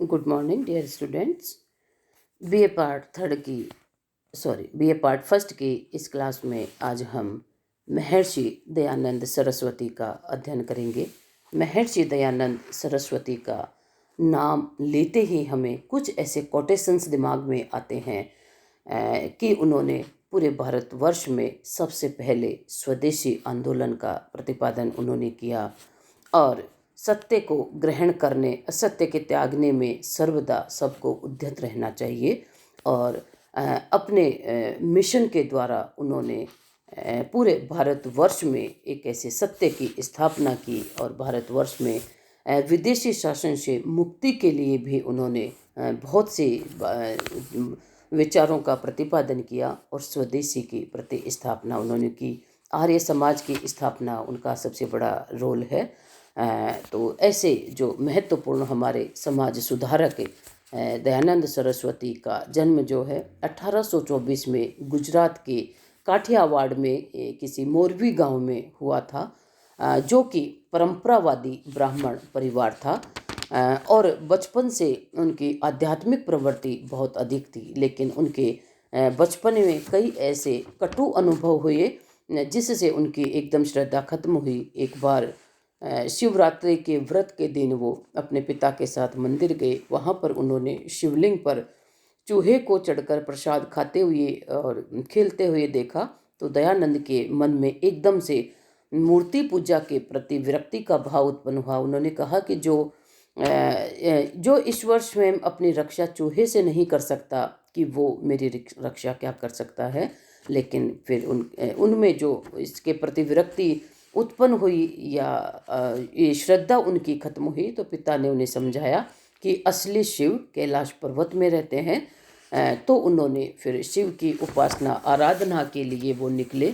Good morning dear students. BA part third की BA part first की इस class में आज हम महर्षि दयानंद सरस्वती का अध्ययन करेंगे। महर्षि दयानंद सरस्वती का नाम लेते ही हमें कुछ ऐसे कोटेशंस दिमाग में आते हैं कि उन्होंने पूरे भारतवर्ष में सबसे पहले स्वदेशी आंदोलन का प्रतिपादन उन्होंने किया और सत्य को ग्रहण करने असत्य के त्यागने में सर्वदा सबको उद्यत रहना चाहिए। और अपने मिशन के द्वारा उन्होंने पूरे भारतवर्ष में एक ऐसे सत्य की स्थापना की और भारतवर्ष में विदेशी शासन से मुक्ति के लिए भी उन्होंने बहुत सी विचारों का प्रतिपादन किया और स्वदेशी की प्रतिस्थापना उन्होंने की। आर्य समाज की स्थापना उनका सबसे बड़ा रोल है। तो ऐसे जो महत्वपूर्ण हमारे समाज सुधारक दयानंद सरस्वती का जन्म जो है 1824 में गुजरात के काठियावाड़ में किसी मोरबी गांव में हुआ था, जो कि परंपरावादी ब्राह्मण परिवार था। और बचपन से उनकी आध्यात्मिक प्रवृत्ति बहुत अधिक थी, लेकिन उनके बचपन में कई ऐसे कटु अनुभव हुए जिससे उनकी एकदम श्रद्धा खत्म हुई। एक बार शिवरात्रि के व्रत के दिन वो अपने पिता के साथ मंदिर गए। वहाँ पर उन्होंने शिवलिंग पर चूहे को चढ़कर प्रसाद खाते हुए और खेलते हुए देखा। तो दयानंद के मन में एकदम से मूर्ति पूजा के प्रति विरक्ति का भाव उत्पन्न हुआ। उन्होंने कहा कि जो ईश्वर स्वयं अपनी रक्षा चूहे से नहीं कर सकता, कि वो मेरी रक्षा क्या कर सकता है। लेकिन फिर उनमें जो इसके प्रति विरक्ति उत्पन्न हुई या ये श्रद्धा उनकी खत्म हुई, तो पिता ने उन्हें समझाया कि असली शिव कैलाश पर्वत में रहते हैं। तो उन्होंने फिर शिव की उपासना आराधना के लिए वो निकले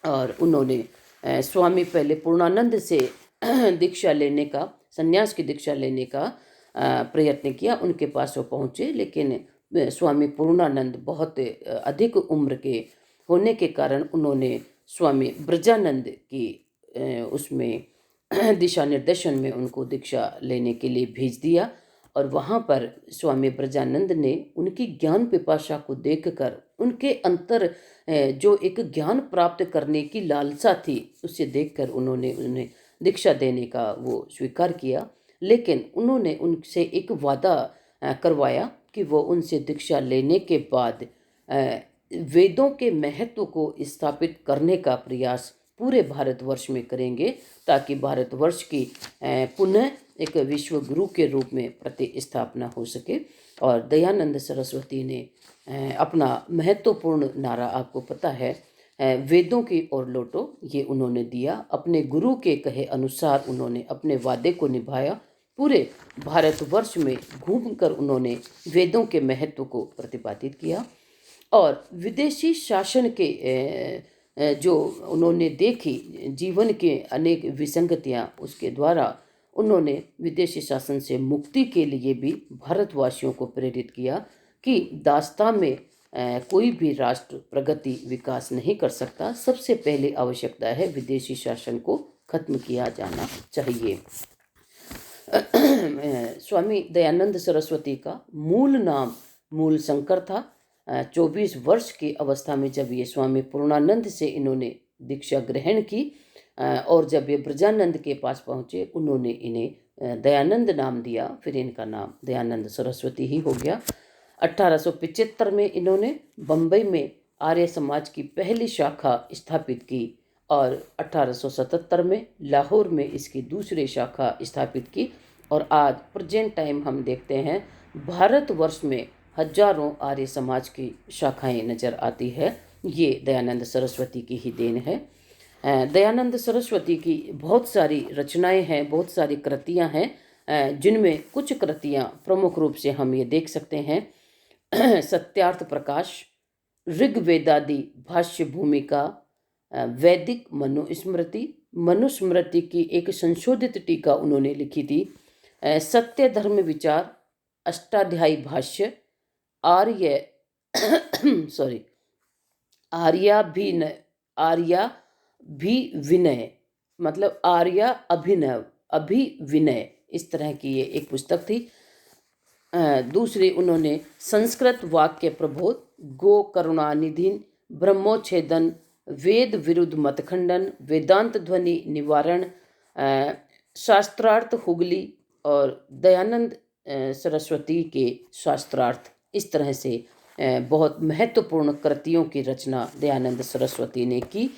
और उन्होंने स्वामी पहले पूर्णानंद से दीक्षा लेने का, संन्यास की दीक्षा लेने का प्रयत्न किया। उनके पास वो पहुँचे, लेकिन स्वामी पूर्णानंद बहुत अधिक उम्र के होने के कारण उन्होंने स्वामी ब्रजानंद की उसमें दिशा निर्देशन में उनको दीक्षा लेने के लिए भेज दिया। और वहाँ पर स्वामी ब्रजानंद ने उनकी ज्ञान पिपाशा को देखकर उनके अंतर जो एक ज्ञान प्राप्त करने की लालसा थी, उसे देखकर उन्होंने उन्हें दीक्षा देने का वो स्वीकार किया। लेकिन उन्होंने उनसे एक वादा करवाया कि वो उनसे दीक्षा लेने के बाद वेदों के महत्व को स्थापित करने का प्रयास पूरे भारतवर्ष में करेंगे, ताकि भारतवर्ष की पुनः एक विश्व गुरु के रूप में प्रतिस्थापना हो सके। और दयानंद सरस्वती ने अपना महत्वपूर्ण नारा, आपको पता है, वेदों की ओर लौटो, ये उन्होंने दिया। अपने गुरु के कहे अनुसार उन्होंने अपने वादे को निभाया। पूरे भारतवर्ष में घूमकर उन्होंने वेदों के महत्व को प्रतिपादित किया और विदेशी शासन के जो उन्होंने देखी जीवन के अनेक विसंगतियां, उसके द्वारा उन्होंने विदेशी शासन से मुक्ति के लिए भी भारतवासियों को प्रेरित किया कि दास्तां में कोई भी राष्ट्र प्रगति विकास नहीं कर सकता। सबसे पहले आवश्यकता है विदेशी शासन को खत्म किया जाना चाहिए। स्वामी दयानंद सरस्वती का मूल नाम मूल शंकर था। 24 वर्ष की अवस्था में जब ये स्वामी पूर्णानंद से इन्होंने दीक्षा ग्रहण की और जब ये ब्रजानंद के पास पहुँचे, उन्होंने इन्हें दयानंद नाम दिया। फिर इनका नाम दयानंद सरस्वती ही हो गया। 1875 में इन्होंने बम्बई में आर्य समाज की पहली शाखा स्थापित की और 1877 में लाहौर में इसकी दूसरी शाखा स्थापित की। और आज प्रेजेंट टाइम हम देखते हैं भारतवर्ष में हजारों आर्य समाज की शाखाएं नजर आती है। ये दयानंद सरस्वती की ही देन है। दयानंद सरस्वती की बहुत सारी रचनाएं हैं, बहुत सारी कृतियां हैं, जिनमें कुछ कृतियां प्रमुख रूप से हम ये देख सकते हैं। सत्यार्थ प्रकाश, ऋग्वेदादि भाष्य भूमिका, वैदिक मनुस्मृति, मनुस्मृति की एक संशोधित टीका उन्होंने लिखी थी, सत्य धर्म विचार, अष्टाध्यायी भाष्य, आर्य सॉरी आर्याभिविनय, मतलब आर्या अभिनव अभिविनय, इस तरह की ये एक पुस्तक थी। दूसरी उन्होंने संस्कृत वाक्य प्रबोध, गो करुणानिधि, ब्रह्मोच्छेदन, वेद विरुद्ध मतखंडन, वेदांत ध्वनि निवारण, शास्त्रार्थ हुगली और दयानंद सरस्वती के शास्त्रार्थ, इस तरह से बहुत महत्वपूर्ण कृतियों की रचना दयानंद सरस्वती ने की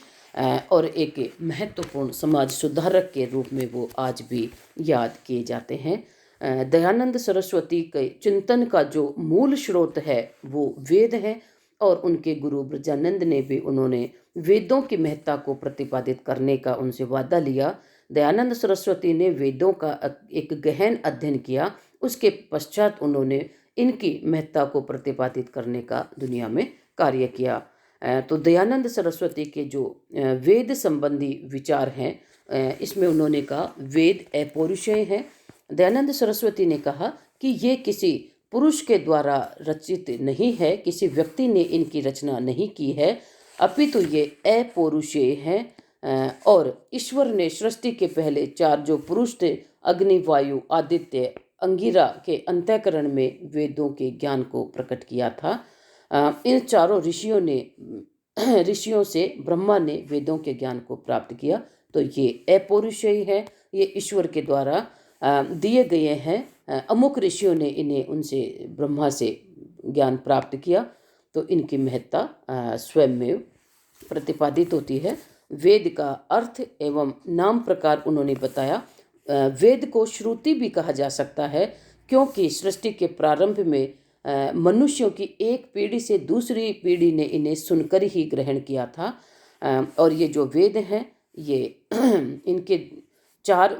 और एक महत्वपूर्ण समाज सुधारक के रूप में वो आज भी याद किए जाते हैं। दयानंद सरस्वती के चिंतन का जो मूल स्रोत है वो वेद है और उनके गुरु ब्रजानंद ने भी उन्होंने वेदों की महत्ता को प्रतिपादित करने का उनसे वादा लिया। दयानंद सरस्वती ने वेदों का एक गहन अध्ययन किया, उसके पश्चात उन्होंने इनकी महत्ता को प्रतिपादित करने का दुनिया में कार्य किया। तो दयानंद सरस्वती के जो वेद संबंधी विचार हैं, इसमें उन्होंने कहा वेद अपौरुषेय है। दयानंद सरस्वती ने कहा कि ये किसी पुरुष के द्वारा रचित नहीं है, किसी व्यक्ति ने इनकी रचना नहीं की है, अपितु ये अपौरुषेय है और ईश्वर ने सृष्टि के पहले चार जो पुरुष थे, अग्नि, वायु, आदित्य, अंगिरा के अंतःकरण में वेदों के ज्ञान को प्रकट किया था। इन चारों ऋषियों से ब्रह्मा ने वेदों के ज्ञान को प्राप्त किया। तो ये अपौरुषेय है, ये ईश्वर के द्वारा दिए गए हैं। अमुक ऋषियों ने इन्हें उनसे ब्रह्मा से ज्ञान प्राप्त किया, तो इनकी महत्ता स्वयं में प्रतिपादित होती है। वेद का अर्थ एवं नाम प्रकार उन्होंने बताया। वेद को श्रुति भी कहा जा सकता है, क्योंकि सृष्टि के प्रारंभ में मनुष्यों की एक पीढ़ी से दूसरी पीढ़ी ने इन्हें सुनकर ही ग्रहण किया था। और ये जो वेद हैं, ये इनके चार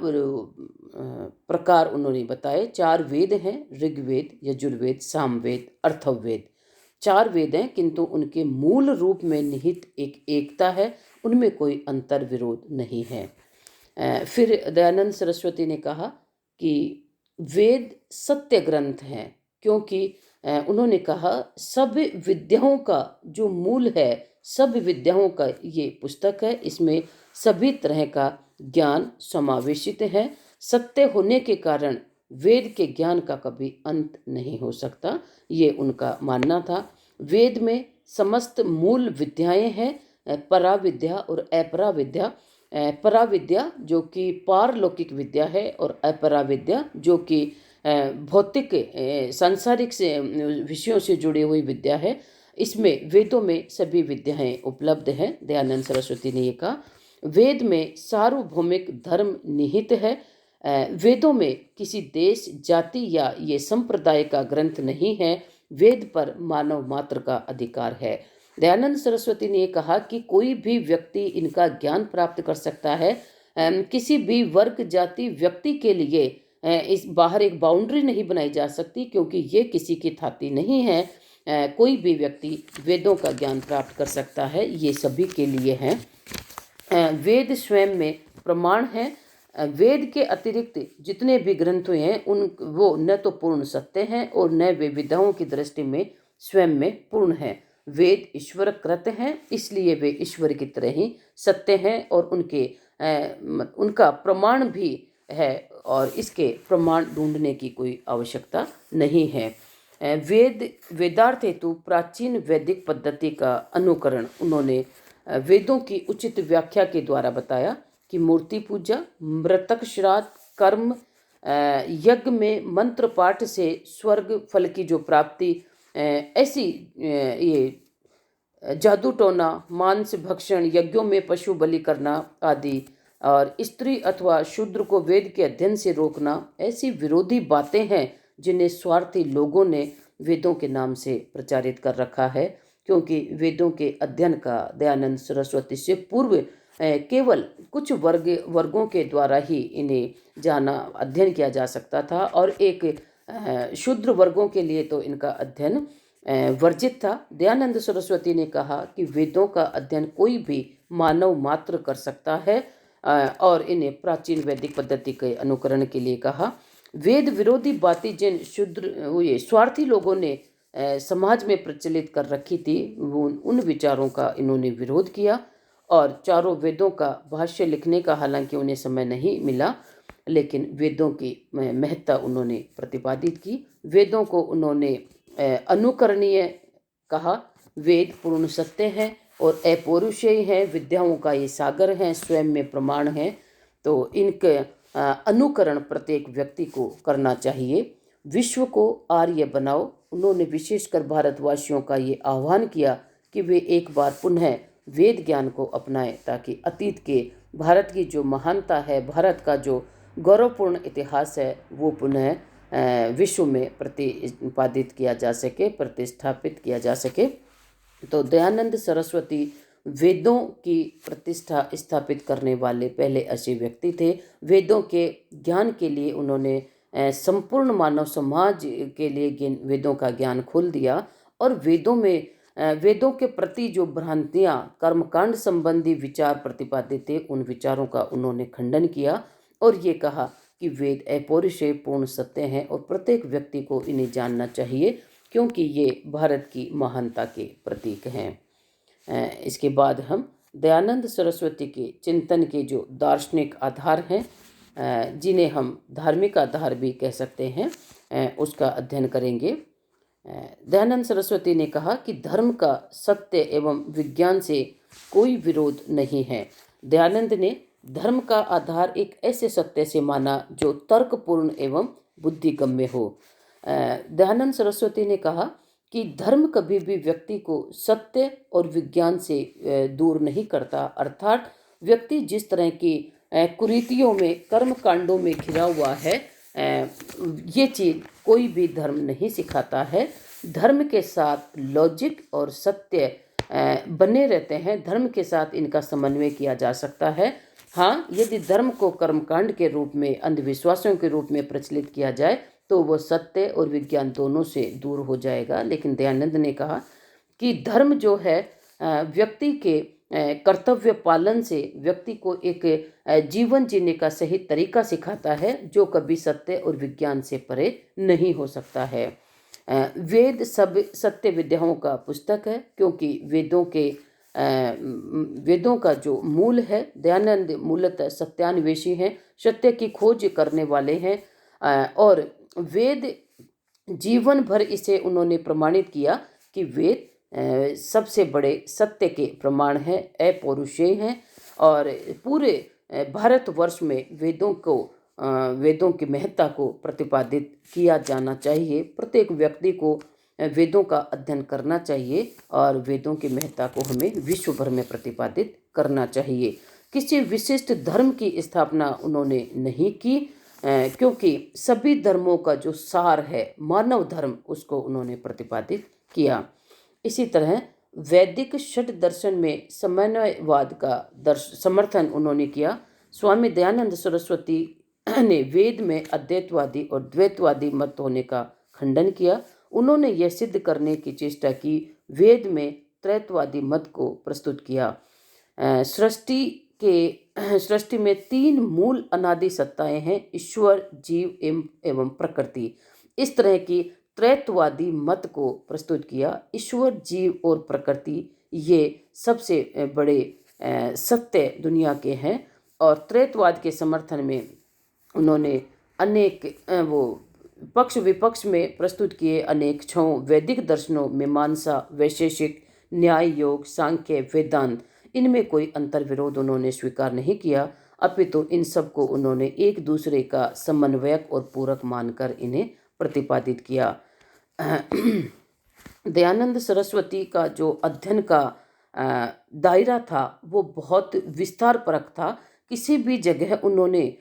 प्रकार उन्होंने बताए। चार वेद हैं, ऋग्वेद, यजुर्वेद, सामवेद, अथर्ववेद। चार वेद हैं, किंतु उनके मूल रूप में निहित एक एकता है, उनमें कोई अंतर विरोध नहीं है। फिर दयानंद सरस्वती ने कहा कि वेद सत्य ग्रंथ हैं, क्योंकि उन्होंने कहा सब विद्याओं का जो मूल है, सब विद्याओं का ये पुस्तक है, इसमें सभी तरह का ज्ञान समावेशित है। सत्य होने के कारण वेद के ज्ञान का कभी अंत नहीं हो सकता, ये उनका मानना था। वेद में समस्त मूल विद्याएं हैं, पराविद्या और अपराविद्या। पराविद्या जो कि पारलौकिक विद्या है और अपराविद्या जो कि भौतिक सांसारिक से विषयों से जुड़ी हुई विद्या है। इसमें वेदों में सभी विद्याएं उपलब्ध हैं। दयानंद सरस्वती ने ये कहा, वेद में सार्वभौमिक धर्म निहित है। वेदों में किसी देश, जाति या ये संप्रदाय का ग्रंथ नहीं है, वेद पर मानव मात्र का अधिकार है। दयानंद सरस्वती ने कहा कि कोई भी व्यक्ति इनका ज्ञान प्राप्त कर सकता है। किसी भी वर्ग, जाति, व्यक्ति के लिए इस बाहर एक बाउंड्री नहीं बनाई जा सकती, क्योंकि ये किसी की थाती नहीं है। कोई भी व्यक्ति वेदों का ज्ञान प्राप्त कर सकता है, ये सभी के लिए हैं। वेद स्वयं में प्रमाण है। वेद के अतिरिक्त जितने भी ग्रंथ हैं वो न तो पूर्ण सत्य हैं और न वे विद्याओं की दृष्टि में स्वयं में पूर्ण हैं। वेद ईश्वर कृत हैं, इसलिए वे ईश्वर की तरह ही सत्य हैं और उनका प्रमाण भी है और इसके प्रमाण ढूंढने की कोई आवश्यकता नहीं है। वेदार्थ हेतु प्राचीन वैदिक पद्धति का अनुकरण उन्होंने वेदों की उचित व्याख्या के द्वारा बताया कि मूर्ति पूजा, मृतक श्राद्ध, कर्म, यज्ञ में मंत्र पाठ से स्वर्ग फल की जो प्राप्ति, ऐसी ये जादू टोना, मांस भक्षण, यज्ञों में पशु बलि करना आदि, और स्त्री अथवा शूद्र को वेद के अध्ययन से रोकना, ऐसी विरोधी बातें हैं जिन्हें स्वार्थी लोगों ने वेदों के नाम से प्रचारित कर रखा है। क्योंकि वेदों के अध्ययन का दयानंद सरस्वती से पूर्व केवल कुछ वर्गों के द्वारा ही इन्हें अध्ययन किया जा सकता था और एक शूद्र वर्गों के लिए तो इनका अध्ययन वर्जित था। दयानंद सरस्वती ने कहा कि वेदों का अध्ययन कोई भी मानव मात्र कर सकता है और इन्हें प्राचीन वैदिक पद्धति के अनुकरण के लिए कहा। वेद विरोधी बातें जिन स्वार्थी लोगों ने समाज में प्रचलित कर रखी थी, उन विचारों का इन्होंने विरोध किया और चारों वेदों का भाष्य लिखने का हालांकि उन्हें समय नहीं मिला, लेकिन वेदों की महत्ता उन्होंने प्रतिपादित की। वेदों को उन्होंने अनुकरणीय कहा। वेद पूर्ण सत्य हैं और अपौरुषेय है, विद्याओं का ये सागर हैं, स्वयं में प्रमाण है। तो इनके अनुकरण प्रत्येक व्यक्ति को करना चाहिए। विश्व को आर्य बनाओ। उन्होंने विशेषकर भारतवासियों का ये आह्वान किया कि वे एक बार पुनः वेद ज्ञान को अपनाएं, ताकि अतीत के भारत की जो महानता है, भारत का जो गौरवपूर्ण इतिहास है, वो पुनः विश्व में प्रतिपादित किया जा सके, प्रतिष्ठापित किया जा सके। तो दयानंद सरस्वती वेदों की प्रतिष्ठा स्थापित करने वाले पहले ऐसे व्यक्ति थे। वेदों के ज्ञान के लिए उन्होंने संपूर्ण मानव समाज के लिए वेदों का ज्ञान खोल दिया। और वेदों के प्रति जो भ्रांतियाँ, कर्मकांड संबंधी विचार प्रतिपादित थे, उन विचारों का उन्होंने खंडन किया और ये कहा कि वेद अपौरुषेय पूर्ण सत्य हैं और प्रत्येक व्यक्ति को इन्हें जानना चाहिए, क्योंकि ये भारत की महानता के प्रतीक हैं। इसके बाद हम दयानंद सरस्वती के चिंतन के जो दार्शनिक आधार हैं, जिन्हें हम धार्मिक आधार भी कह सकते हैं, उसका अध्ययन करेंगे। दयानंद सरस्वती ने कहा कि धर्म का सत्य एवं विज्ञान से कोई विरोध नहीं है। दयानंद ने धर्म का आधार एक ऐसे सत्य से माना जो तर्कपूर्ण एवं बुद्धिगम्य हो। दयानंद सरस्वती ने कहा कि धर्म कभी भी व्यक्ति को सत्य और विज्ञान से दूर नहीं करता, अर्थात व्यक्ति जिस तरह की कुरीतियों में, कर्म कांडों में घिरा हुआ है, ये चीज़ कोई भी धर्म नहीं सिखाता है। धर्म के साथ लॉजिक और सत्य बने रहते हैं, धर्म के साथ इनका समन्वय किया जा सकता है। हाँ, यदि धर्म को कर्मकांड के रूप में, अंधविश्वासों के रूप में प्रचलित किया जाए तो वो सत्य और विज्ञान दोनों से दूर हो जाएगा। लेकिन दयानंद ने कहा कि धर्म जो है व्यक्ति के कर्तव्य पालन से व्यक्ति को एक जीवन जीने का सही तरीका सिखाता है, जो कभी सत्य और विज्ञान से परे नहीं हो सकता है। वेद सब सत्य विद्याओं का पुस्तक है, क्योंकि वेदों का जो मूल है, दयानंद मूलतः सत्यान्वेषी हैं, सत्य की खोज करने वाले हैं। और वेद जीवन भर इसे उन्होंने प्रमाणित किया कि वेद सबसे बड़े सत्य के प्रमाण हैं, अपौरुषेय हैं। और पूरे भारतवर्ष में वेदों की महत्ता को प्रतिपादित किया जाना चाहिए। प्रत्येक व्यक्ति को वेदों का अध्ययन करना चाहिए और वेदों की महत्ता को हमें विश्व भर में प्रतिपादित करना चाहिए। किसी विशिष्ट धर्म की स्थापना उन्होंने नहीं की, क्योंकि सभी धर्मों का जो सार है, मानव धर्म, उसको उन्होंने प्रतिपादित किया। इसी तरह वैदिक षट दर्शन में समन्वयवाद का समर्थन उन्होंने किया। स्वामी दयानंद सरस्वती ने वेद में अद्वैतवादी और द्वैतवादी मत होने का खंडन किया। उन्होंने यह सिद्ध करने की चेष्टा की, वेद में त्रैतवादी मत को प्रस्तुत किया। सृष्टि में तीन मूल अनादि सत्ताएं हैं, ईश्वर, जीव एवं प्रकृति। इस तरह की त्रैतवादी मत को प्रस्तुत किया। ईश्वर, जीव और प्रकृति ये सबसे बड़े सत्य दुनिया के हैं। और त्रैतवाद के समर्थन में उन्होंने अनेक वो पक्ष विपक्ष में प्रस्तुत किए अनेक 6 वैदिक दर्शनों, मीमांसा, वैशेषिक, न्याय, योग, सांख्य, वेदांत, इनमें कोई अंतर विरोध उन्होंने स्वीकार नहीं किया, अपितु इन सब को उन्होंने एक दूसरे का समन्वयक और पूरक मानकर इन्हें प्रतिपादित किया। दयानंद सरस्वती का जो अध्ययन का दायरा था वो बहुत विस्तार परक था। किसी भी जगह उन्होंने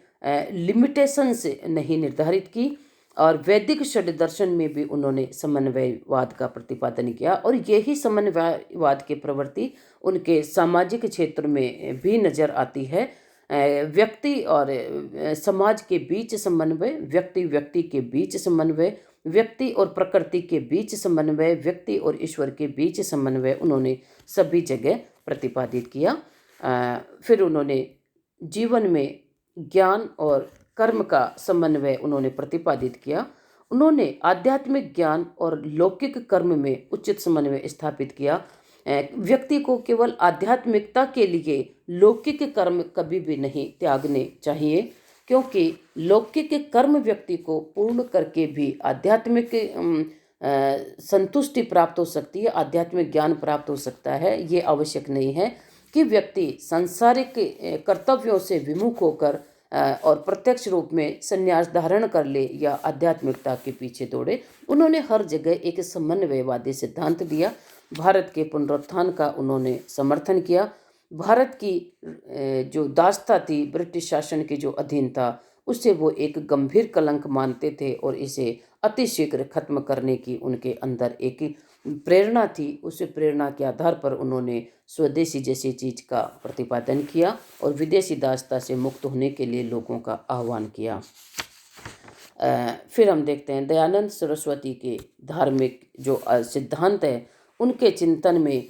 लिमिटेशंस नहीं निर्धारित की और वैदिक षड दर्शन में भी उन्होंने समन्वयवाद का प्रतिपादन किया। और यही समन्वयवाद की प्रवृत्ति उनके सामाजिक क्षेत्र में भी नज़र आती है। व्यक्ति और समाज के बीच समन्वय, व्यक्ति के बीच समन्वय, व्यक्ति और प्रकृति के बीच समन्वय, व्यक्ति और ईश्वर के बीच समन्वय उन्होंने सभी जगह प्रतिपादित किया। फिर उन्होंने जीवन में ज्ञान और कर्म का समन्वय उन्होंने प्रतिपादित किया। उन्होंने आध्यात्मिक ज्ञान और लौकिक कर्म में उचित समन्वय स्थापित किया। व्यक्ति को केवल आध्यात्मिकता के लिए लौकिक कर्म कभी भी नहीं त्यागने चाहिए। क्योंकि लौकिक कर्म व्यक्ति को पूर्ण करके भी आध्यात्मिक संतुष्टि प्राप्त हो सकती है, आध्यात्मिक ज्ञान प्राप्त हो सकता है। ये आवश्यक नहीं है कि व्यक्ति सांसारिक कर्तव्यों से विमुख होकर और प्रत्यक्ष रूप में संन्यास धारण कर ले या आध्यात्मिकता के पीछे दौड़े। उन्होंने हर जगह एक समन्वयवादी सिद्धांत दिया। भारत के पुनरुत्थान का उन्होंने समर्थन किया। भारत की जो दासता थी, ब्रिटिश शासन के जो अधीन था, उसे वो एक गंभीर कलंक मानते थे और इसे अतिशीघ्र खत्म करने की उनके अंदर एक प्रेरणा थी। उस प्रेरणा के आधार पर उन्होंने स्वदेशी जैसी चीज का प्रतिपादन किया और विदेशी दासता से मुक्त होने के लिए लोगों का आह्वान किया। फिर हम देखते हैं दयानंद सरस्वती के धार्मिक जो सिद्धांत है, उनके चिंतन में,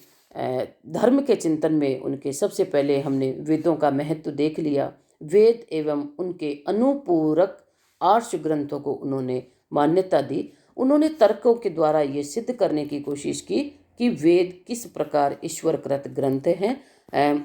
धर्म के चिंतन में उनके सबसे पहले हमने वेदों का महत्व देख लिया। वेद एवं उनके अनुपूरक आर्ष ग्रंथों को उन्होंने मान्यता दी। उन्होंने तर्कों के द्वारा ये सिद्ध करने की कोशिश की कि वेद किस प्रकार ईश्वरकृत ग्रंथ हैं।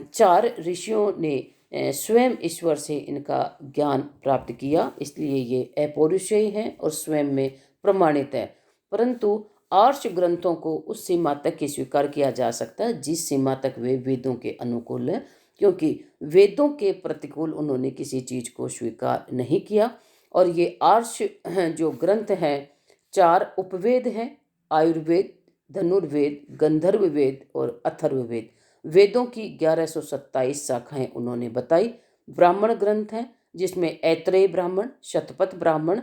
चार ऋषियों ने स्वयं ईश्वर से इनका ज्ञान प्राप्त किया, इसलिए ये अपौरुषेय हैं और स्वयं में प्रमाणित है। परंतु आर्ष ग्रंथों को उस सीमा तक ही स्वीकार किया जा सकता है जिस सीमा तक वे वेदों के अनुकूल है, क्योंकि वेदों के प्रतिकूल उन्होंने किसी चीज को स्वीकार नहीं किया। और ये आर्ष जो ग्रंथ हैं, चार उपवेद हैं: आयुर्वेद, धनुर्वेद, गंधर्व वेद और अथर्ववेद। वेदों की 1127 शाखाएं उन्होंने बताई। ब्राह्मण ग्रंथ हैं जिसमें ऐत्रेय ब्राह्मण, शतपथ ब्राह्मण,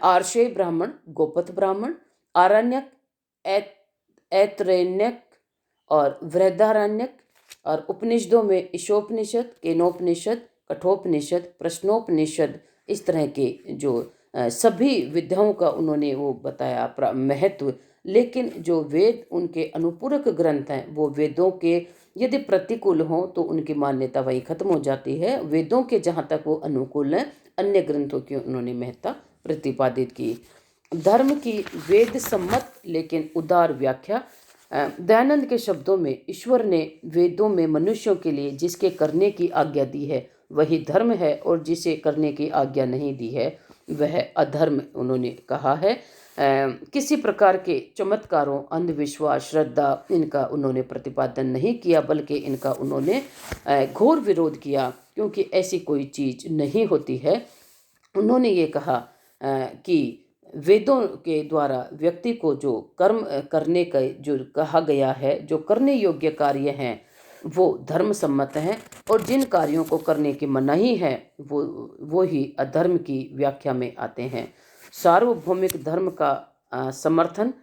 आर्षेय ब्राह्मण, गोपथ ब्राह्मण, आरण्यक, ऐतरेण्यक और वृहदारण्यक। और उपनिषदों में ईशोपनिषद, केनोपनिषद, कठोपनिषद, प्रश्नोपनिषद, इस तरह के जो सभी विद्याओं का उन्होंने वो बताया महत्व। लेकिन जो वेद उनके अनुपूरक ग्रंथ हैं, वो वेदों के यदि प्रतिकूल हों तो उनकी मान्यता वही खत्म हो जाती है। वेदों के जहाँ तक वो अनुकूल हैं, अन्य ग्रंथों की उन्होंने महत्ता प्रतिपादित की। धर्म की वेद सम्मत लेकिन उदार व्याख्या। दयानंद के शब्दों में, ईश्वर ने वेदों में मनुष्यों के लिए जिसके करने की आज्ञा दी है वही धर्म है, और जिसे करने की आज्ञा नहीं दी है वह अधर्म उन्होंने कहा है। किसी प्रकार के चमत्कारों, अंधविश्वास, श्रद्धा, इनका उन्होंने प्रतिपादन नहीं किया, बल्कि इनका उन्होंने घोर विरोध किया, क्योंकि ऐसी कोई चीज़ नहीं होती है। उन्होंने ये कहा कि वेदों के द्वारा व्यक्ति को जो कर्म करने का जो कहा गया है, जो करने योग्य कार्य हैं, वो धर्म सम्मत हैं, और जिन कार्यों को करने की मनाही है वो ही अधर्म की व्याख्या में आते हैं। सार्वभौमिक धर्म का समर्थन।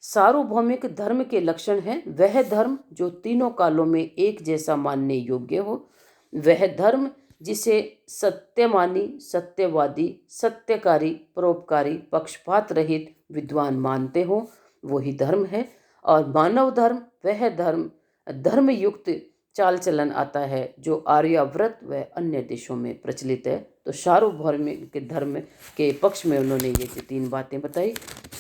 सार्वभौमिक धर्म के लक्षण हैं वह धर्म जो तीनों कालों में एक जैसा मानने योग्य हो, वह धर्म जिसे सत्यमानी, सत्यवादी, सत्यकारी, परोपकारी, पक्षपात रहित विद्वान मानते हो, वही धर्म है। और मानव धर्म वह धर्म धर्मयुक्त चाल चलन आता है जो आर्यावर्त व अन्य देशों में प्रचलित है। तो सार्वभौमिक धर्म के पक्ष में उन्होंने ये तीन बातें बताई।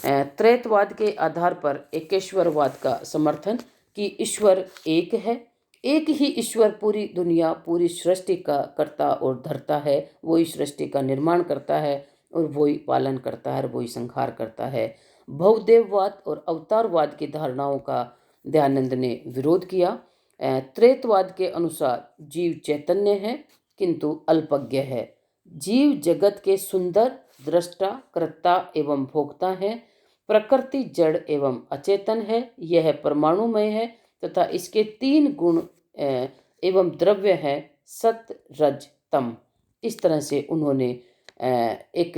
त्रैतवाद के आधार पर एकेश्वरवाद का समर्थन कि ईश्वर एक है, एक ही ईश्वर पूरी दुनिया, पूरी सृष्टि का कर्ता और धर्ता है। वही सृष्टि का निर्माण करता है और वही पालन करता है और वही संहार करता है। बहुदेववाद और अवतारवाद की धारणाओं का दयानंद ने विरोध किया। त्रैतवाद के अनुसार जीव चैतन्य है किंतु अल्पज्ञ है। जीव जगत के सुंदर दृष्टा, कर्ता एवं भोक्ता है। प्रकृति जड़ एवं अचेतन है, यह परमाणुमय है तथा इसके तीन गुण एवं द्रव्य है, सत, रज, तम। इस तरह से उन्होंने एक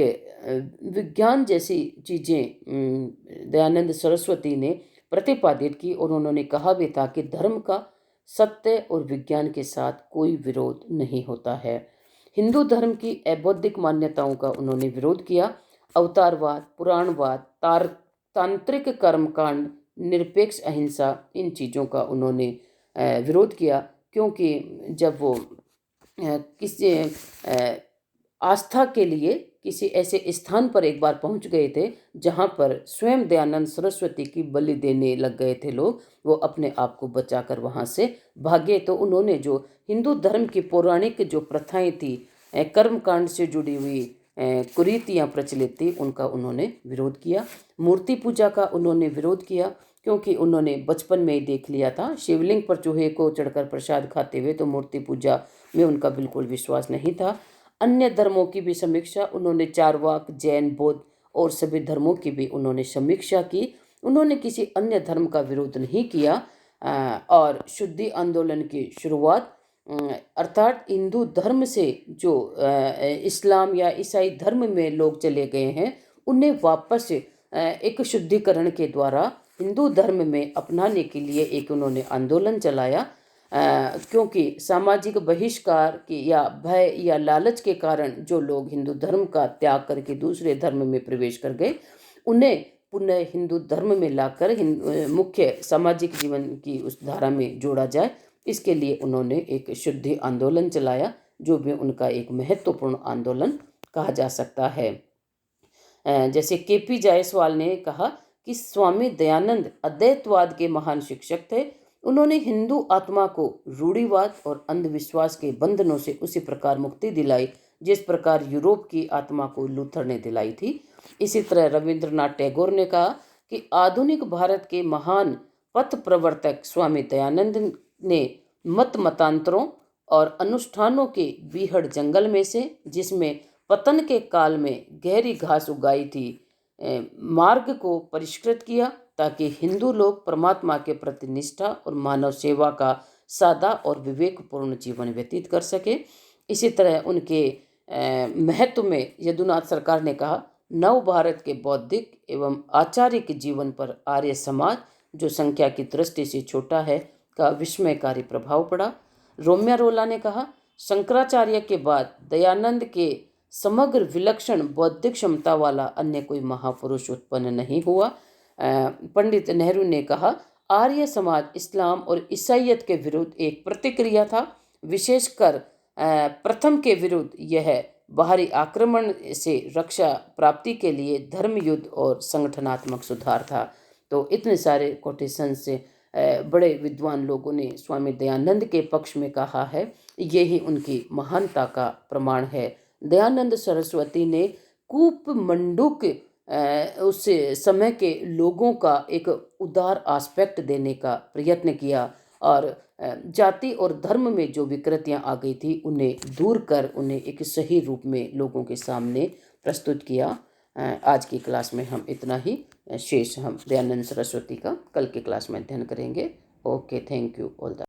विज्ञान जैसी चीज़ें दयानंद सरस्वती ने प्रतिपादित की, और उन्होंने कहा भी था कि धर्म का सत्य और विज्ञान के साथ कोई विरोध नहीं होता है। हिंदू धर्म की अबौद्धिक मान्यताओं का उन्होंने विरोध किया। अवतारवाद, पुराणवाद, तांत्रिक कर्मकांड, निरपेक्ष अहिंसा, इन चीज़ों का उन्होंने विरोध किया, क्योंकि जब वो किसी आस्था के लिए किसी ऐसे स्थान पर एक बार पहुंच गए थे जहां पर स्वयं दयानंद सरस्वती की बलि देने लग गए थे लोग, वो अपने आप को बचाकर वहां से भागे। तो उन्होंने जो हिंदू धर्म की पौराणिक जो प्रथाएं थी, कर्मकांड से जुड़ी हुई कुरीतियाँ प्रचलित थी उनका उन्होंने विरोध किया। मूर्ति पूजा का उन्होंने विरोध किया क्योंकि उन्होंने बचपन में ही देख लिया था शिवलिंग पर चूहे को चढ़कर प्रसाद खाते हुए, तो मूर्ति पूजा में उनका बिल्कुल विश्वास नहीं था। अन्य धर्मों की भी समीक्षा उन्होंने, चारवाक, जैन, बौद्ध और सभी धर्मों की भी उन्होंने समीक्षा की। उन्होंने किसी अन्य धर्म का विरोध नहीं किया और शुद्धि आंदोलन की शुरुआत अर्थात हिंदू धर्म से जो इस्लाम या ईसाई धर्म में लोग चले गए हैं उन्हें वापस एक शुद्धिकरण के द्वारा हिंदू धर्म में अपनाने के लिए एक उन्होंने आंदोलन चलाया। क्योंकि सामाजिक बहिष्कार की या भय या लालच के कारण जो लोग हिंदू धर्म का त्याग करके दूसरे धर्म में प्रवेश कर गए उन्हें पुनः हिंदू धर्म में लाकर मुख्य सामाजिक जीवन की उस धारा में जोड़ा जाए, इसके लिए उन्होंने एक शुद्धि आंदोलन चलाया जो भी उनका एक महत्वपूर्ण आंदोलन कहा जा सकता है। जैसे केपी जायसवाल ने कहा कि स्वामी दयानंद अद्वैतवाद के महान शिक्षक थे। उन्होंने हिंदू आत्मा को रूढ़िवाद और अंधविश्वास के बंधनों से उसी प्रकार मुक्ति दिलाई जिस प्रकार यूरोप की आत्मा को लूथर ने दिलाई थी। इसी तरह रविंद्रनाथ टैगोर ने कहा कि आधुनिक भारत के महान पथ प्रवर्तक स्वामी दयानंद ने मत मतांतरों और अनुष्ठानों के बीहड़ जंगल में से, जिसमें पतन के काल में गहरी घास उगाई थी, मार्ग को परिष्कृत किया ताकि हिंदू लोग परमात्मा के प्रति निष्ठा और मानव सेवा का सादा और विवेकपूर्ण जीवन व्यतीत कर सके। इसी तरह उनके महत्व में यदुनाथ सरकार ने कहा, नव भारत के बौद्धिक एवं आचार्यिक जीवन पर आर्य समाज जो संख्या की दृष्टि से छोटा है का विस्मयकारी प्रभाव पड़ा। रोम्या रोला ने कहा, शंकराचार्य के बाद दयानंद के समग्र विलक्षण बौद्धिक क्षमता वाला अन्य कोई महापुरुष उत्पन्न नहीं हुआ। पंडित नेहरू ने कहा, आर्य समाज इस्लाम और ईसाइयत के विरुद्ध एक प्रतिक्रिया था, विशेषकर प्रथम के विरुद्ध यह बाहरी आक्रमण से रक्षा प्राप्ति के लिए धर्म युद्ध और संगठनात्मक सुधार था। तो इतने सारे कोटेशन से बड़े विद्वान लोगों ने स्वामी दयानंद के पक्ष में कहा है, यही उनकी महानता का प्रमाण है। दयानंद सरस्वती ने कूप मंडूक उस समय के लोगों का एक उदार एस्पेक्ट देने का प्रयत्न किया और जाति और धर्म में जो विकृतियां आ गई थी उन्हें दूर कर उन्हें एक सही रूप में लोगों के सामने प्रस्तुत किया। आज की क्लास में हम इतना ही, शेष हम दयानंद सरस्वती का कल की क्लास में अध्ययन करेंगे। Okay, thank you all the